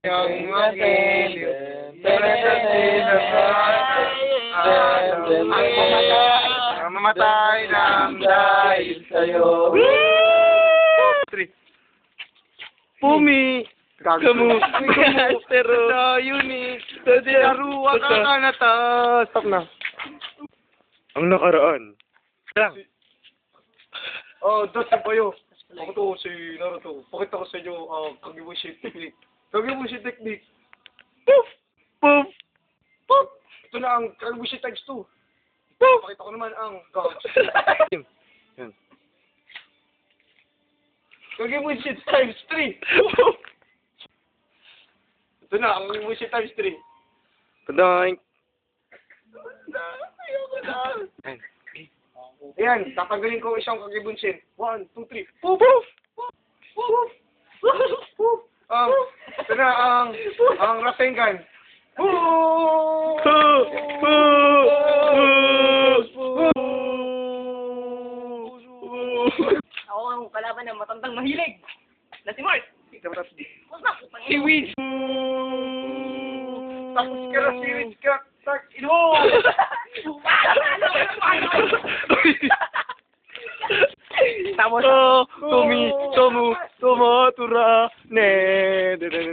Yung makilip, mamatay ng dahil sa'yo. Pumi! Pero tayo ni Daruwa ka na ta. Stop na. Ang nakaraan. Lang. Oh, dati ba yun? Ako to si Naruto. Pakita ko sa inyo ang Kagebushi technique. Kagebushi technique. Poof! Poof! Poof! Ito na ang Kagebushi times 2. Poof! Pakita ko naman ang Yan. Kagebushi times 3. Ito na ang Kagebushi times 3. Tadank! Ayoko na. Ayan, tatanggalin ko isang Kagebunshin. 1, 2, 3. Poof! Poof! Poof! Poof! Ito na ang Rasengan. Poof! Ako ang kalaban ng matandang mahilig. Na si Mart. Si Wiz! Tapos ka na si Wiz ka. Tak, ino! Tapos, Tumatura, ne. okay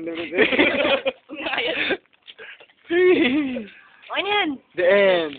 na yan. The end.